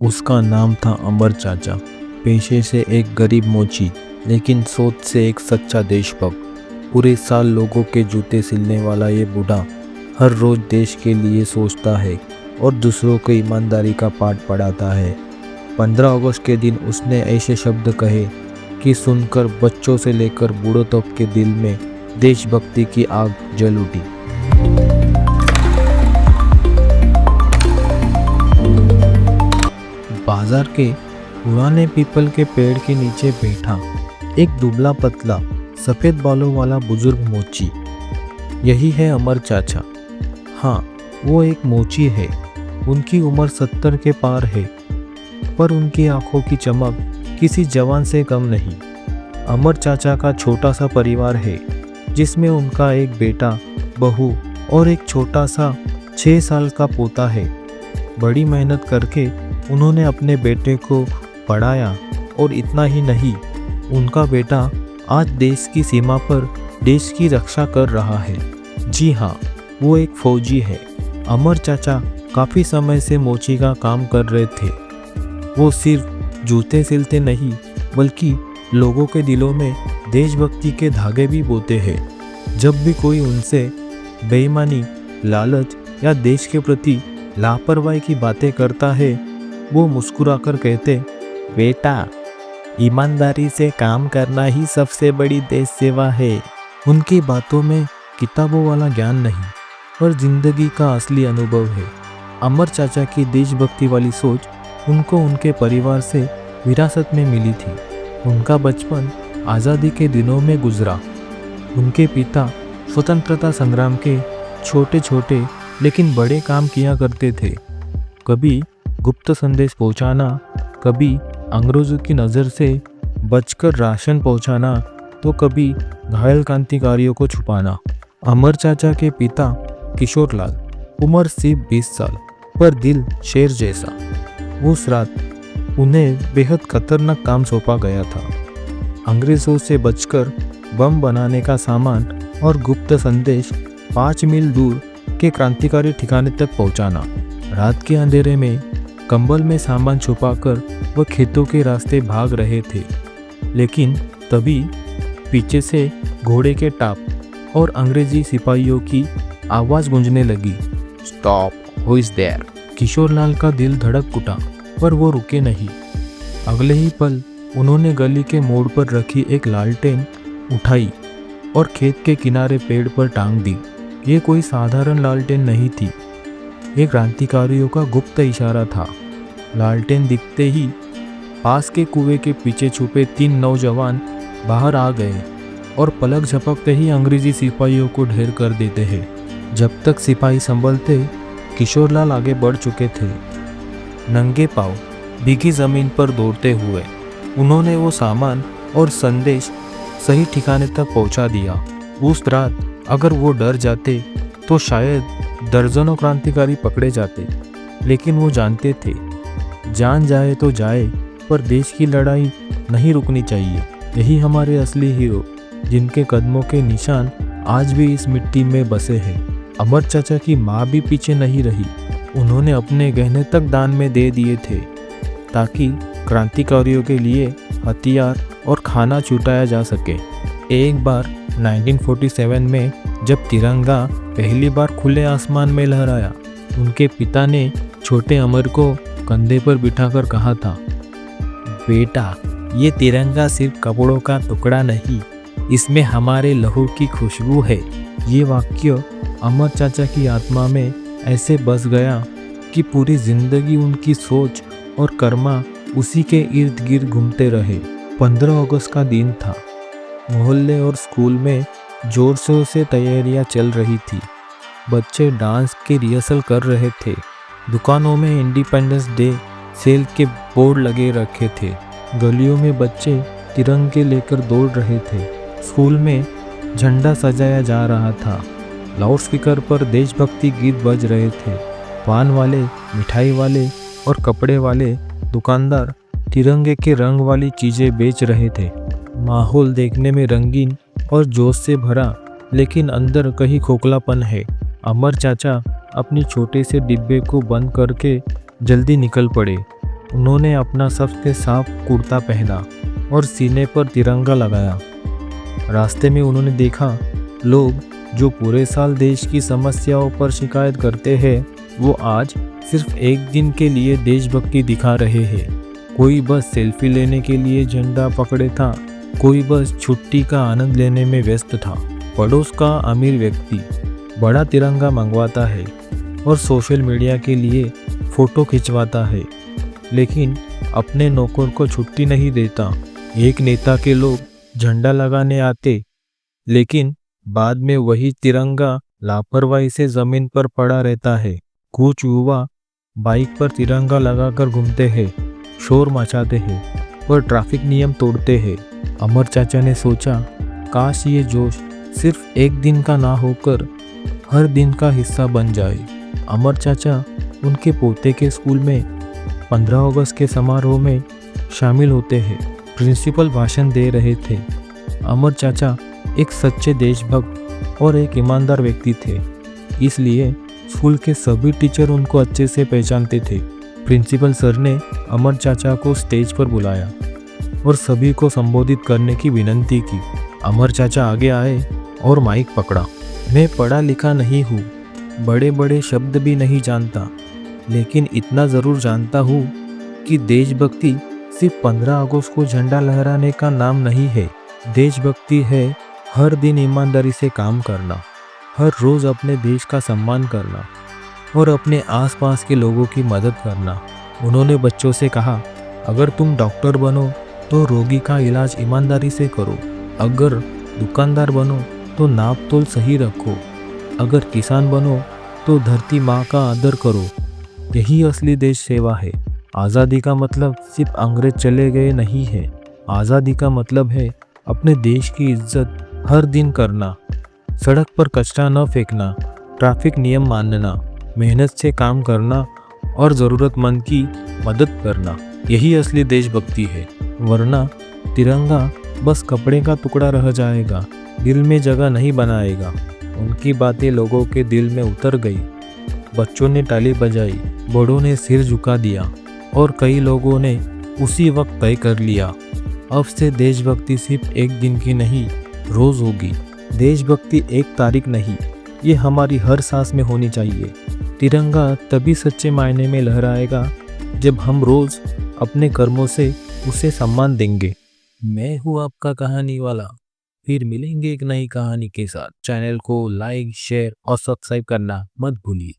उसका नाम था अमर चाचा। पेशे से एक गरीब मोची, लेकिन सोच से एक सच्चा देशभक्त। पूरे साल लोगों के जूते सिलने वाला ये बूढ़ा हर रोज देश के लिए सोचता है और दूसरों को ईमानदारी का पाठ पढ़ाता है। 15 अगस्त के दिन उसने ऐसे शब्द कहे कि सुनकर बच्चों से लेकर बूढ़ों तक के दिल में देशभक्ति की आग जल उठी। बाजार के पुराने पीपल के पेड़ के नीचे बैठा एक दुबला पतला सफेद बालों वाला बुजुर्ग मोची। यही है अमर चाचा। हाँ, वो एक मोची है। उनकी उम्र 70 के पार है, पर उनकी आंखों की चमक किसी जवान से कम नहीं। अमर चाचा का छोटा सा परिवार है, जिसमें उनका एक बेटा, बहू और एक छोटा सा 6 साल का पोता है। बड़ी मेहनत करके उन्होंने अपने बेटे को पढ़ाया और इतना ही नहीं, उनका बेटा आज देश की सीमा पर देश की रक्षा कर रहा है। जी हाँ, वो एक फौजी है। अमर चाचा काफ़ी समय से मोची का काम कर रहे थे। वो सिर्फ जूते सिलते नहीं, बल्कि लोगों के दिलों में देशभक्ति के धागे भी बोते हैं। जब भी कोई उनसे बेईमानी, लालच या देश के प्रति लापरवाही की बातें करता है, वो मुस्कुराकर कहते, बेटा, ईमानदारी से काम करना ही सबसे बड़ी देश सेवा है। उनकी बातों में किताबों वाला ज्ञान नहीं, पर जिंदगी का असली अनुभव है। अमर चाचा की देशभक्ति वाली सोच उनको उनके परिवार से विरासत में मिली थी। उनका बचपन आज़ादी के दिनों में गुजरा। उनके पिता स्वतंत्रता संग्राम के छोटे छोटे लेकिन बड़े काम किया करते थे। कभी गुप्त संदेश पहुंचाना, कभी अंग्रेजों की नज़र से बचकर राशन पहुंचाना, तो कभी घायल क्रांतिकारियों को छुपाना। अमर चाचा के पिता किशोरलाल, उम्र सिर्फ 20 साल, पर दिल शेर जैसा। उस रात उन्हें बेहद खतरनाक काम सौंपा गया था। अंग्रेजों से बचकर बम बनाने का सामान और गुप्त संदेश 5 मील दूर के क्रांतिकारी ठिकाने तक पहुंचाना। रात के अंधेरे में कंबल में सामान छुपाकर वह खेतों के रास्ते भाग रहे थे, लेकिन तभी पीछे से घोड़े के टाप और अंग्रेजी सिपाहियों की आवाज़ गूंजने लगी। Stop, who is there? Kishorlal का दिल धड़क उठा, पर वो रुके नहीं। अगले ही पल उन्होंने गली के मोड़ पर रखी एक लालटेन उठाई और खेत के किनारे पेड़ पर टांग दी। ये कोई साधारण लालटेन नहीं थी, ये क्रांतिकारियों का गुप्त इशारा था। लालटेन दिखते ही पास के कुएं के पीछे छुपे 3 नौजवान बाहर आ गए और पलक झपकते ही अंग्रेजी सिपाहियों को ढेर कर देते हैं। जब तक सिपाही संभलते, किशोरलाल आगे बढ़ चुके थे। नंगे पांव भीगी जमीन पर दौड़ते हुए उन्होंने वो सामान और संदेश सही ठिकाने तक पहुंचा दिया। उस रात अगर वो डर जाते तो शायद दर्जनों क्रांतिकारी पकड़े जाते, लेकिन वो जानते थे, जान जाए तो जाए, पर देश की लड़ाई नहीं रुकनी चाहिए। यही हमारे असली हीरो, जिनके कदमों के निशान आज भी इस मिट्टी में बसे हैं। अमर चाचा की माँ भी पीछे नहीं रही। उन्होंने अपने गहने तक दान में दे दिए थे, ताकि क्रांतिकारियों के लिए हथियार और खाना छुटाया जा सके। एक बार 1947 में जब तिरंगा पहली बार खुले आसमान में लहराया, उनके पिता ने छोटे अमर को कंधे पर बिठाकर कहा था, बेटा, ये तिरंगा सिर्फ कपड़ों का टुकड़ा नहीं, इसमें हमारे लहू की खुशबू है। ये वाक्य अमर चाचा की आत्मा में ऐसे बस गया कि पूरी जिंदगी उनकी सोच और कर्मा उसी के इर्द गिर्द घूमते रहे। 15 अगस्त का दिन था। मोहल्ले और स्कूल में जोर शोर से तैयारियां चल रही थी। बच्चे डांस की रिहर्सल कर रहे थे। दुकानों में इंडिपेंडेंस डे सेल के बोर्ड लगे रखे थे। गलियों में बच्चे तिरंगे लेकर दौड़ रहे थे। स्कूल में झंडा सजाया जा रहा था। लाउडस्पीकर पर देशभक्ति गीत बज रहे थे। पान वाले, मिठाई वाले और कपड़े वाले दुकानदार तिरंगे के रंग वाली चीज़ें बेच रहे थे। माहौल देखने में रंगीन और जोश से भरा, लेकिन अंदर कहीं खोखलापन है। अमर चाचा अपनी छोटे से डिब्बे को बंद करके जल्दी निकल पड़े। उन्होंने अपना सबसे साफ कुर्ता पहना और सीने पर तिरंगा लगाया। रास्ते में उन्होंने देखा लोग जो पूरे साल देश की समस्याओं पर शिकायत करते हैं वो आज सिर्फ एक दिन के लिए देशभक्ति दिखा रहे हैं। कोई बस सेल्फी लेने के लिए झंडा पकड़े था, कोई बस छुट्टी का आनंद लेने में व्यस्त था। पड़ोस का अमीर व्यक्ति बड़ा तिरंगा मंगवाता है और सोशल मीडिया के लिए फोटो खिंचवाता है, लेकिन अपने नौकर को छुट्टी नहीं देता। एक नेता के लोग झंडा लगाने आते, लेकिन बाद में वही तिरंगा लापरवाही से जमीन पर पड़ा रहता है। कुछ युवा बाइक पर तिरंगा लगाकर घूमते हैं, शोर मचाते हैं और ट्रैफिक नियम तोड़ते हैं। अमर चाचा ने सोचा, काश ये जोश सिर्फ एक दिन का ना होकर हर दिन का हिस्सा बन जाए। अमर चाचा उनके पोते के स्कूल में 15 अगस्त के समारोह में शामिल होते हैं। प्रिंसिपल भाषण दे रहे थे। अमर चाचा एक सच्चे देशभक्त और एक ईमानदार व्यक्ति थे, इसलिए स्कूल के सभी टीचर उनको अच्छे से पहचानते थे। प्रिंसिपल सर ने अमर चाचा को स्टेज पर बुलाया और सभी को संबोधित करने की विनती की। अमर चाचा आगे आए और माइक पकड़ा। मैं पढ़ा लिखा नहीं हूँ, बड़े बड़े शब्द भी नहीं जानता, लेकिन इतना ज़रूर जानता हूँ कि देशभक्ति सिर्फ 15 अगस्त को झंडा लहराने का नाम नहीं है। देशभक्ति है हर दिन ईमानदारी से काम करना, हर रोज़ अपने देश का सम्मान करना और अपने आसपास के लोगों की मदद करना। उन्होंने बच्चों से कहा, अगर तुम डॉक्टर बनो तो रोगी का इलाज ईमानदारी से करो, अगर दुकानदार बनो तो नाप तोल सही रखो, अगर किसान बनो तो धरती माँ का आदर करो। यही असली देश सेवा है। आज़ादी का मतलब सिर्फ अंग्रेज चले गए नहीं है। आज़ादी का मतलब है अपने देश की इज्जत हर दिन करना, सड़क पर कचरा न फेंकना, ट्रैफिक नियम मानना, मेहनत से काम करना और ज़रूरतमंद की मदद करना। यही असली देशभक्ति है। वरना तिरंगा बस कपड़े का टुकड़ा रह जाएगा, दिल में जगह नहीं बनाएगा। उनकी बातें लोगों के दिल में उतर गई। बच्चों ने ताली बजाई, बड़ों ने सिर झुका दिया और कई लोगों ने उसी वक्त तय कर लिया, अब से देशभक्ति सिर्फ एक दिन की नहीं, रोज़ होगी। देशभक्ति एक तारीख नहीं, ये हमारी हर सांस में होनी चाहिए। तिरंगा तभी सच्चे मायने में लहराएगा जब हम रोज़ अपने कर्मों से उसे सम्मान देंगे। मैं हूँ आपका कहानी वाला। फिर मिलेंगे एक नई कहानी के साथ। चैनल को लाइक, शेयर और सब्सक्राइब करना मत भूलिए।